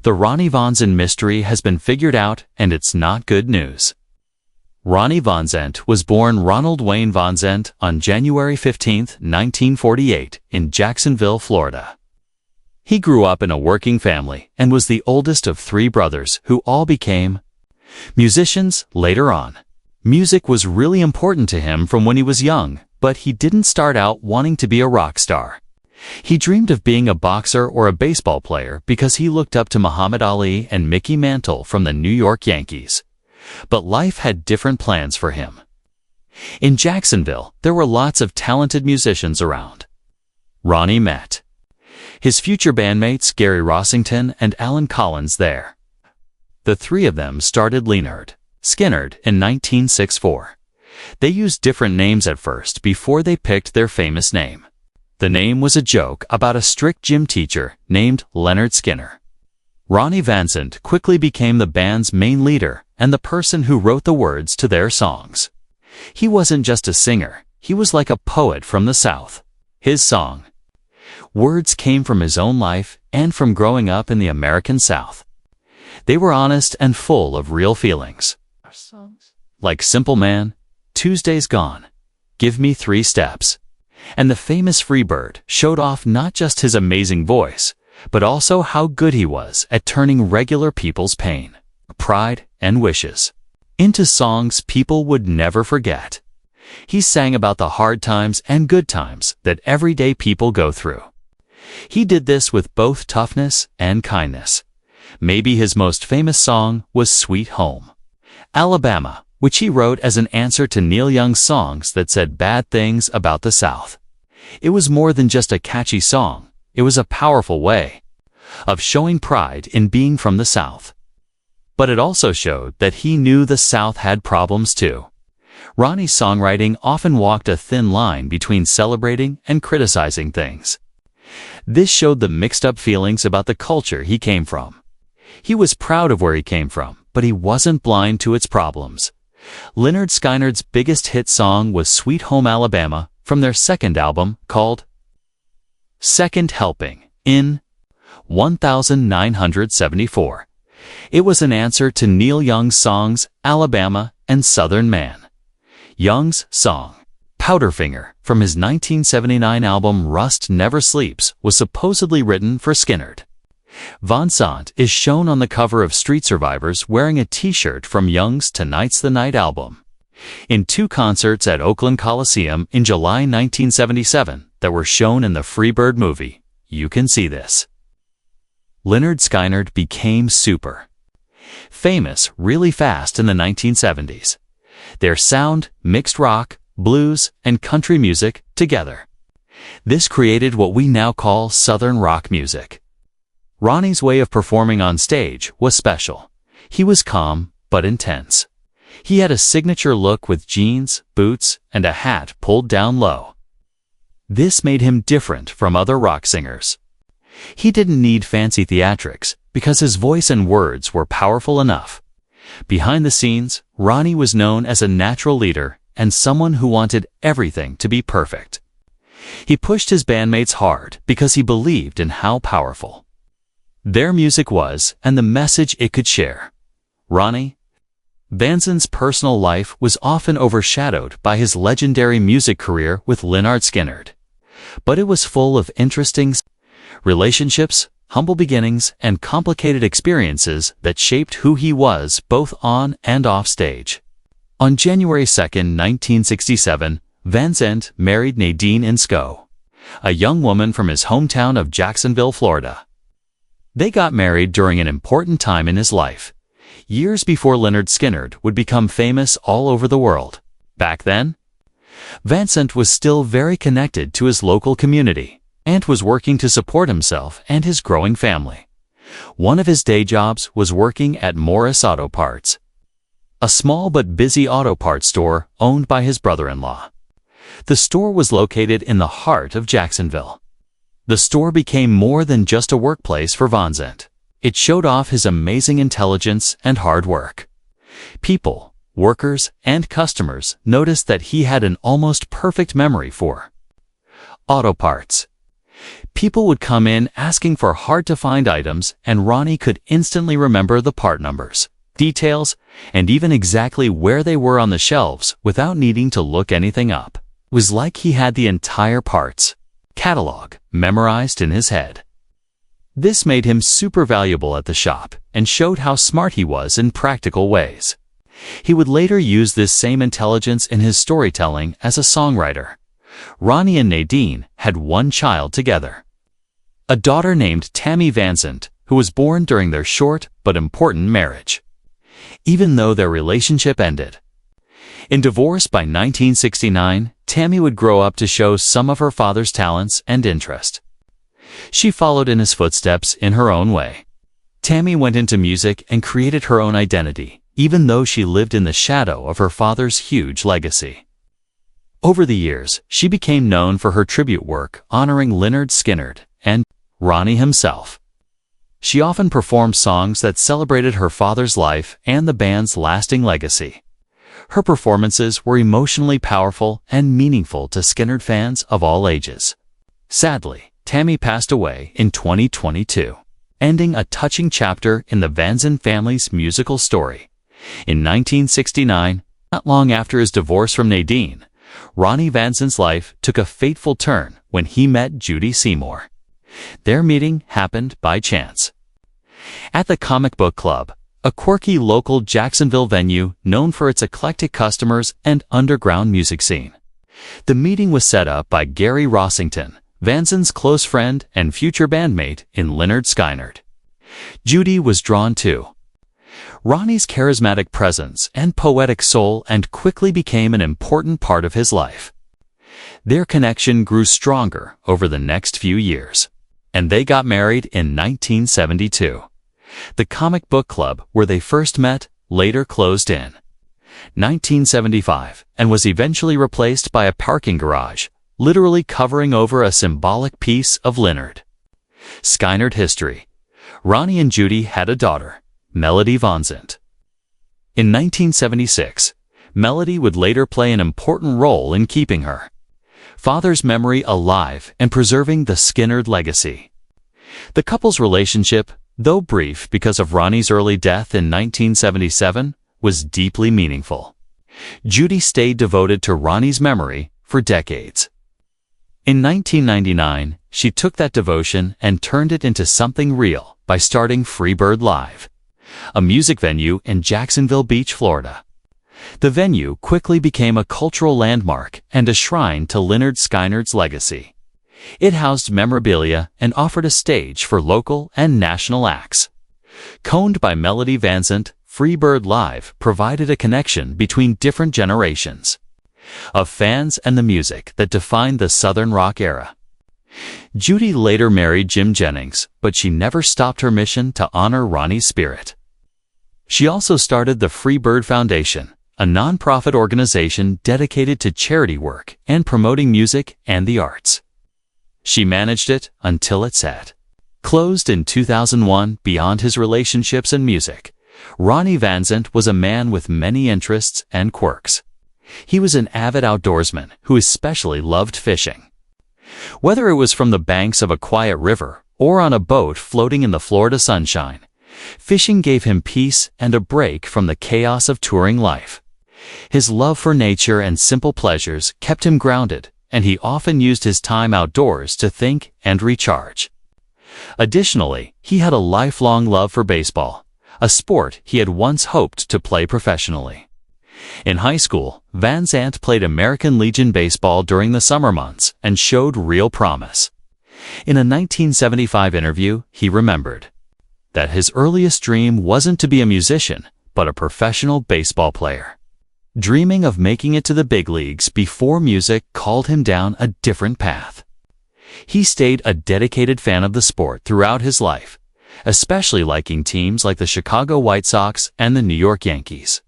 The Ronnie Van Zant mystery has been figured out, and it's not good news. Ronnie Van Zant was born Ronald Wayne Van Zant on January 15, 1948, in Jacksonville, Florida. He grew up in a working family and was the oldest of 3 brothers who all became musicians later on. Music was really important to him from when he was young, but he didn't start out wanting to be a rock star. He dreamed of being a boxer or a baseball player because he looked up to Muhammad Ali and Mickey Mantle from the New York Yankees. But life had different plans for him. In Jacksonville, there were lots of talented musicians around. Ronnie met his future bandmates Gary Rossington and Alan Collins there. The 3 of them started Lynyrd Skynyrd in 1964. They used different names at first before they picked their famous name. The name was a joke about a strict gym teacher named Lynyrd Skynyrd. Ronnie Van Zant quickly became the band's main leader and the person who wrote the words to their songs. He wasn't just a singer, he was like a poet from the South. His song words came from his own life and from growing up in the American South. They were honest and full of real feelings. Our songs? Like Simple Man, Tuesday's Gone, Give Me 3 Steps, and the famous Freeird showed off not just his amazing voice, but also how good he was at turning regular people's pain, pride, and wishes into songs people would never forget. He sang about the hard times and good times that everyday people go through. He did this with both toughness and kindness. Maybe his most famous song was Sweet Home Alabama, which he wrote as an answer to Neil Young's songs that said bad things about the South. It was more than just a catchy song. It was a powerful way of showing pride in being from the South. But it also showed that he knew the South had problems too. Ronnie's songwriting often walked a thin line between celebrating and criticizing things. This showed the mixed-up feelings about the culture he came from. He was proud of where he came from, but he wasn't blind to its problems. Lynyrd Skynyrd's biggest hit song was Sweet Home Alabama from their second album called Second Helping in 1974. It was an answer to Neil Young's songs Alabama and Southern Man. Young's song Powderfinger from his 1979 album Rust Never Sleeps was supposedly written for Skynyrd. Van Zant is shown on the cover of Street Survivors wearing a t-shirt from Young's Tonight's the Night album. In 2 concerts at Oakland Coliseum in July 1977 that were shown in the Freeird movie, you can see this. Lynyrd Skynyrd became super famous really fast in the 1970s. Their sound mixed rock, blues, and country music together. This created what we now call Southern rock music. Ronnie's way of performing on stage was special. He was calm, but intense. He had a signature look with jeans, boots, and a hat pulled down low. This made him different from other rock singers. He didn't need fancy theatrics because his voice and words were powerful enough. Behind the scenes, Ronnie was known as a natural leader and someone who wanted everything to be perfect. He pushed his bandmates hard because he believed in how powerful their music was and the message it could share. Ronnie Van Zant's personal life was often overshadowed by his legendary music career with Lynyrd Skynyrd. But it was full of interesting relationships, humble beginnings, and complicated experiences that shaped who he was both on and off stage. On January 2, 1967, Van Zant married Nadine Insco, a young woman from his hometown of Jacksonville, Florida. They got married during an important time in his life, years before Lynyrd Skynyrd would become famous all over the world. Back then, Van Zant was still very connected to his local community and was working to support himself and his growing family. One of his day jobs was working at Morris Auto Parts, a small but busy auto parts store owned by his brother-in-law. The store was located in the heart of Jacksonville. The store became more than just a workplace for Van Zant. It showed off his amazing intelligence and hard work. People, workers, and customers noticed that he had an almost perfect memory for auto parts. People would come in asking for hard-to-find items, and Ronnie could instantly remember the part numbers, details, and even exactly where they were on the shelves without needing to look anything up. It was like he had the entire parts catalog memorized in his head. This made him super valuable at the shop and showed how smart he was in practical ways. He would later use this same intelligence in his storytelling as a songwriter. Ronnie and Nadine had one child together, a daughter named Tammy Van Zant, who was born during their short but important marriage, even though their relationship ended. In divorce by 1969, Tammy would grow up to show some of her father's talents and interest. She followed in his footsteps in her own way. Tammy went into music and created her own identity, even though she lived in the shadow of her father's huge legacy. Over the years, she became known for her tribute work honoring Lynyrd Skynyrd and Ronnie himself. She often performed songs that celebrated her father's life and the band's lasting legacy. Her performances were emotionally powerful and meaningful to Skynyrd fans of all ages. Sadly, Tammy passed away in 2022, ending a touching chapter in the Van Zant family's musical story. In 1969, not long after his divorce from Nadine, Ronnie Van Zant's life took a fateful turn when he met Judy Seymour. Their meeting happened by chance at the Comic Book Club, a quirky local Jacksonville venue known for its eclectic customers and underground music scene. The meeting was set up by Gary Rossington, Van Zant's close friend and future bandmate in Lynyrd Skynyrd. Judy was drawn to Ronnie's charismatic presence and poetic soul and quickly became an important part of his life. Their connection grew stronger over the next few years, and they got married in 1972. The Comic Book Club, where they first met, later closed in 1975 and was eventually replaced by a parking garage, literally covering over a symbolic piece of Lynyrd Skynyrd history. Ronnie and Judy had a daughter, Melody Van Zant. In 1976, Melody would later play an important role in keeping her father's memory alive and preserving the Skynyrd legacy. The couple's relationship, though brief because of Ronnie's early death in 1977, was deeply meaningful. Judy stayed devoted to Ronnie's memory for decades. In 1999, she took that devotion and turned it into something real by starting Freeird Live, a music venue in Jacksonville Beach, Florida. The venue quickly became a cultural landmark and a shrine to Lynyrd Skynyrd's legacy. It housed memorabilia and offered a stage for local and national acts. Coined by Melody Van Zant, Freeird Live provided a connection between different generations of fans and the music that defined the Southern rock era. Judy later married Jim Jennings, but she never stopped her mission to honor Ronnie's spirit. She also started the Freeird Foundation, a nonprofit organization dedicated to charity work and promoting music and the arts. She managed it until it sat closed in 2001. Beyond his relationships and music, Ronnie Van Zant was a man with many interests and quirks. He was an avid outdoorsman who especially loved fishing. Whether it was from the banks of a quiet river or on a boat floating in the Florida sunshine, fishing gave him peace and a break from the chaos of touring life. His love for nature and simple pleasures kept him grounded, and he often used his time outdoors to think and recharge. Additionally, he had a lifelong love for baseball, a sport he had once hoped to play professionally. In high school, Van Zant played American Legion baseball during the summer months and showed real promise. In a 1975 interview, he remembered that his earliest dream wasn't to be a musician, but a professional baseball player. Dreaming of making it to the big leagues before music called him down a different path. He stayed a dedicated fan of the sport throughout his life, especially liking teams like the Chicago White Sox and the New York Yankees.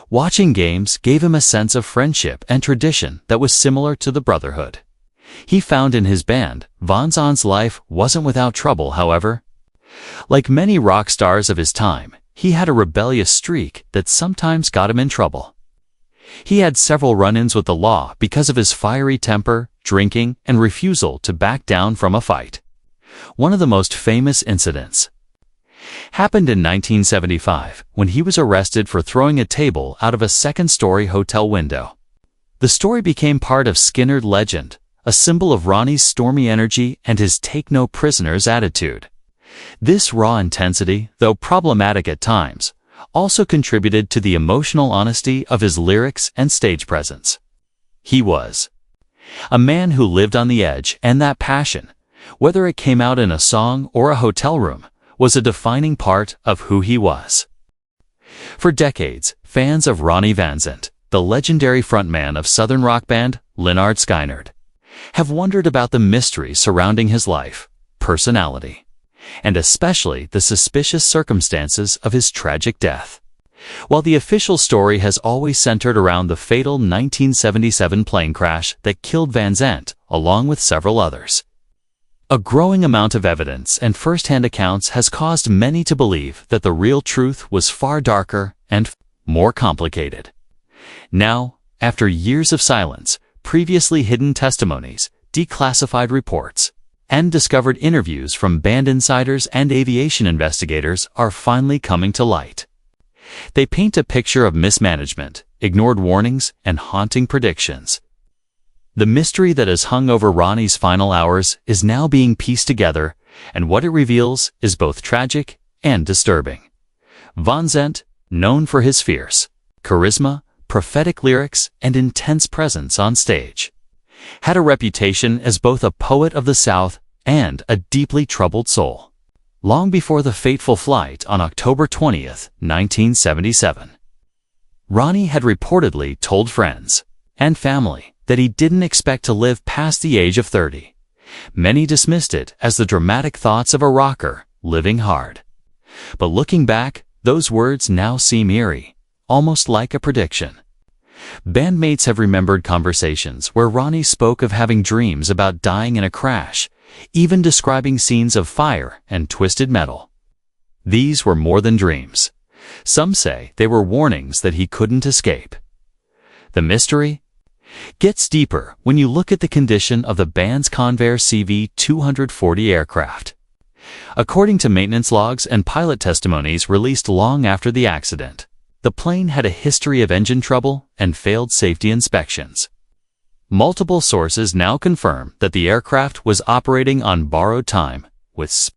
Watching games gave him a sense of friendship and tradition that was similar to the brotherhood he found in his band. Van Zant's life wasn't without trouble, however. Like many rock stars of his time, he had a rebellious streak that sometimes got him in trouble. He had several run-ins with the law because of his fiery temper, drinking, and refusal to back down from a fight. One of the most famous incidents happened in 1975 when he was arrested for throwing a table out of a second-story hotel window. The story became part of Skynyrd legend, a symbol of Ronnie's stormy energy and his take-no-prisoners attitude. This raw intensity, though problematic at times, also contributed to the emotional honesty of his lyrics and stage presence. He was a man who lived on the edge, and that passion, whether it came out in a song or a hotel room, was a defining part of who he was. For decades, fans of Ronnie Van Zant, the legendary frontman of Southern rock band Lynyrd Skynyrd, have wondered about the mystery surrounding his life, personality, and especially the suspicious circumstances of his tragic death. While the official story has always centered around the fatal 1977 plane crash that killed Van Zant, along with several others, a growing amount of evidence and first-hand accounts has caused many to believe that the real truth was far darker and more complicated. Now, after years of silence, previously hidden testimonies, declassified reports, and discovered interviews from band insiders and aviation investigators are finally coming to light. They paint a picture of mismanagement, ignored warnings, and haunting predictions. The mystery that has hung over Ronnie's final hours is now being pieced together, and what it reveals is both tragic and disturbing. Van Zant, known for his fierce charisma, prophetic lyrics, and intense presence on stage, had a reputation as both a poet of the South and a deeply troubled soul. Long before the fateful flight on October 20th, 1977, Ronnie had reportedly told friends and family that he didn't expect to live past the age of 30. Many dismissed it as the dramatic thoughts of a rocker living hard. But looking back, those words now seem eerie, almost like a prediction. Bandmates have remembered conversations where Ronnie spoke of having dreams about dying in a crash, even describing scenes of fire and twisted metal. These were more than dreams. Some say they were warnings that he couldn't escape. The mystery gets deeper when you look at the condition of the band's Convair CV-240 aircraft. According to maintenance logs and pilot testimonies released long after the accident, the plane had a history of engine trouble and failed safety inspections. Multiple sources now confirm that the aircraft was operating on borrowed time, with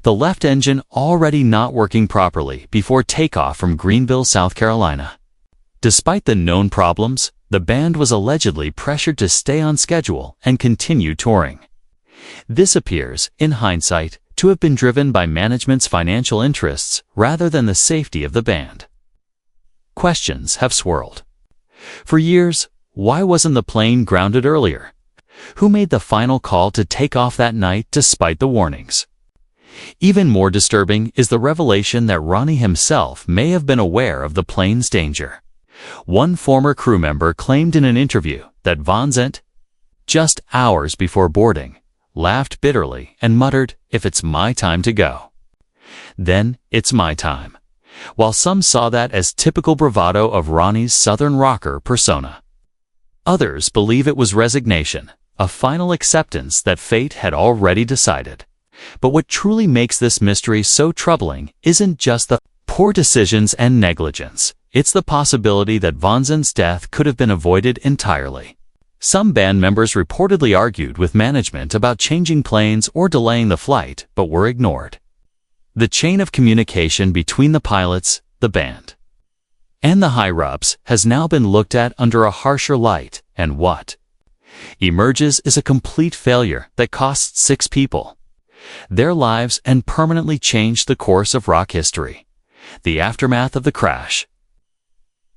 the left engine already not working properly before takeoff from Greenville, South Carolina. Despite the known problems, the band was allegedly pressured to stay on schedule and continue touring. This appears, in hindsight, to have been driven by management's financial interests rather than the safety of the band. Questions have swirled. For years, why wasn't the plane grounded earlier? Who made the final call to take off that night despite the warnings? Even more disturbing is the revelation that Ronnie himself may have been aware of the plane's danger. One former crew member claimed in an interview that Van Zant, just hours before boarding, laughed bitterly and muttered, "If it's my time to go, then it's my time." While some saw that as typical bravado of Ronnie's Southern rocker persona, others believe it was resignation, a final acceptance that fate had already decided. But what truly makes this mystery so troubling isn't just the poor decisions and negligence. It's the possibility that Van Zant's death could have been avoided entirely. Some band members reportedly argued with management about changing planes or delaying the flight, but were ignored. The chain of communication between the pilots, the band, and the higher-ups has now been looked at under a harsher light, and what emerges is a complete failure that cost 6 people their lives and permanently changed the course of rock history. The aftermath of the crash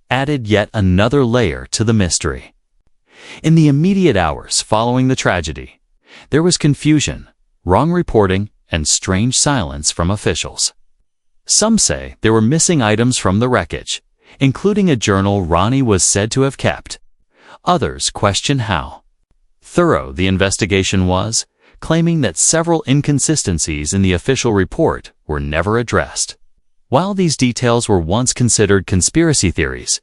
added yet another layer to the mystery. In the immediate hours following the tragedy, there was confusion, wrong reporting, and strange silence from officials. Some say there were missing items from the wreckage, including a journal Ronnie was said to have kept. Others question how thorough the investigation was, claiming that several inconsistencies in the official report were never addressed. While these details were once considered conspiracy theories,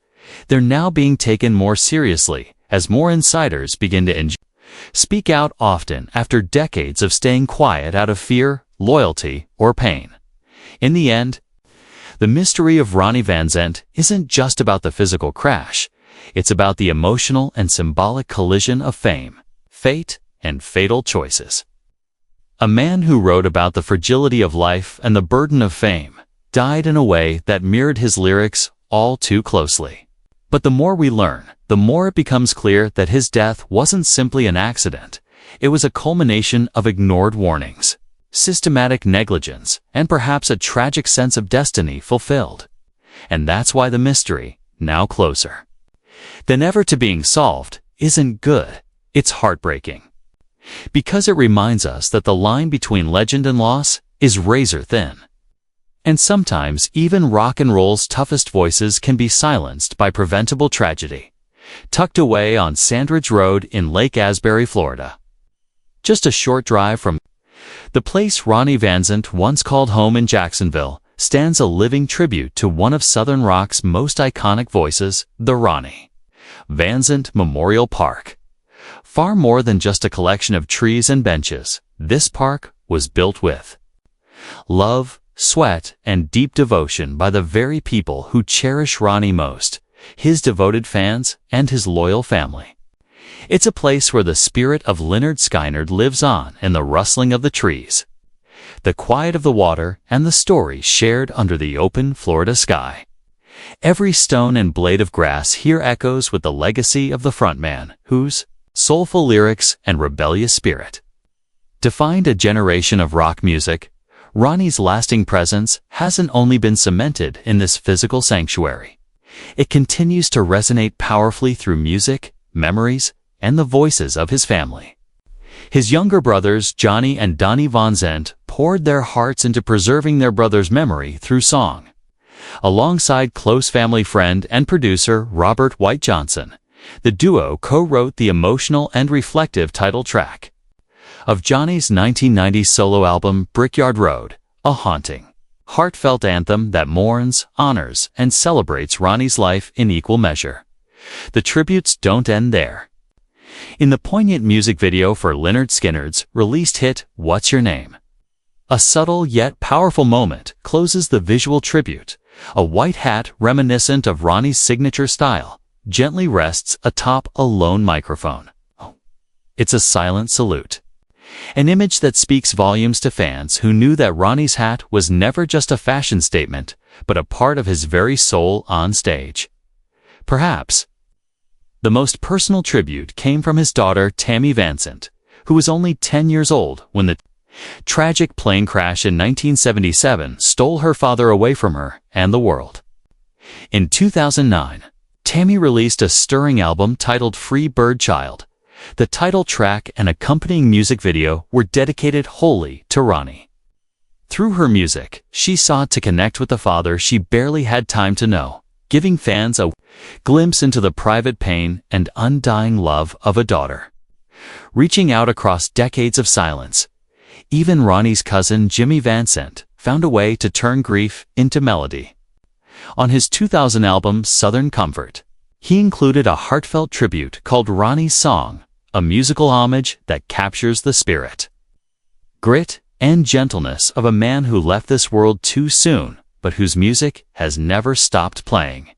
They're now being taken more seriously as more insiders begin to speak out often after decades of staying quiet out of fear, loyalty, or pain. In the end, the mystery of Ronnie Van Zant isn't just about the physical crash. It's about the emotional and symbolic collision of fame, fate, and fatal choices. A man who wrote about the fragility of life and the burden of fame died in a way that mirrored his lyrics all too closely. But the more we learn, the more it becomes clear that his death wasn't simply an accident. It was a culmination of ignored warnings, systematic negligence, and perhaps a tragic sense of destiny fulfilled. And that's why the mystery, now closer than ever to being solved, isn't good. It's heartbreaking. Because it reminds us that the line between legend and loss is razor thin. And sometimes even rock and roll's toughest voices can be silenced by preventable tragedy. Tucked away on Sandridge Road in Lake Asbury, Florida. Just a short drive from the place Ronnie Van Zant once called home in Jacksonville stands a living tribute to one of Southern rock's most iconic voices, the Ronnie Van Zant Memorial Park. Far more than just a collection of trees and benches, this park was built with love, sweat, and deep devotion by the very people who cherish Ronnie most, his devoted fans and his loyal family. It's a place where the spirit of Lynyrd Skynyrd lives on in the rustling of the trees, the quiet of the water, and the stories shared under the open Florida sky. Every stone and blade of grass here echoes with the legacy of the frontman, whose soulful lyrics and rebellious spirit defined a generation of rock music. Ronnie's lasting presence hasn't only been cemented in this physical sanctuary. It continues to resonate powerfully through music, memories, and the voices of his family. His younger brothers, Johnny and Donnie Van Zant, poured their hearts into preserving their brother's memory through song. Alongside close family friend and producer Robert White Johnson, the duo co-wrote the emotional and reflective title track of Johnny's 1990 solo album Brickyard Road, a haunting, heartfelt anthem that mourns, honors, and celebrates Ronnie's life in equal measure. The tributes don't end there. In the poignant music video for Lynyrd Skynyrd's released hit What's Your Name, a subtle yet powerful moment closes the visual tribute. A white hat reminiscent of Ronnie's signature style gently rests atop a lone microphone. It's a silent salute. An image that speaks volumes to fans who knew that Ronnie's hat was never just a fashion statement, but a part of his very soul on stage. Perhaps the most personal tribute came from his daughter Tammy Van Zant, who was only 10 years old when the tragic plane crash in 1977 stole her father away from her and the world. In 2009, Tammy released a stirring album titled Free Bird Child. The title track and accompanying music video were dedicated wholly to Ronnie. Through her music, she sought to connect with the father she barely had time to know, giving fans a glimpse into the private pain and undying love of a daughter. Reaching out across decades of silence, even Ronnie's cousin Jimmy Van Zant found a way to turn grief into melody. On his 2000 album Southern Comfort, he included a heartfelt tribute called Ronnie's Song, a musical homage that captures the spirit, grit, and gentleness of a man who left this world too soon, but whose music has never stopped playing.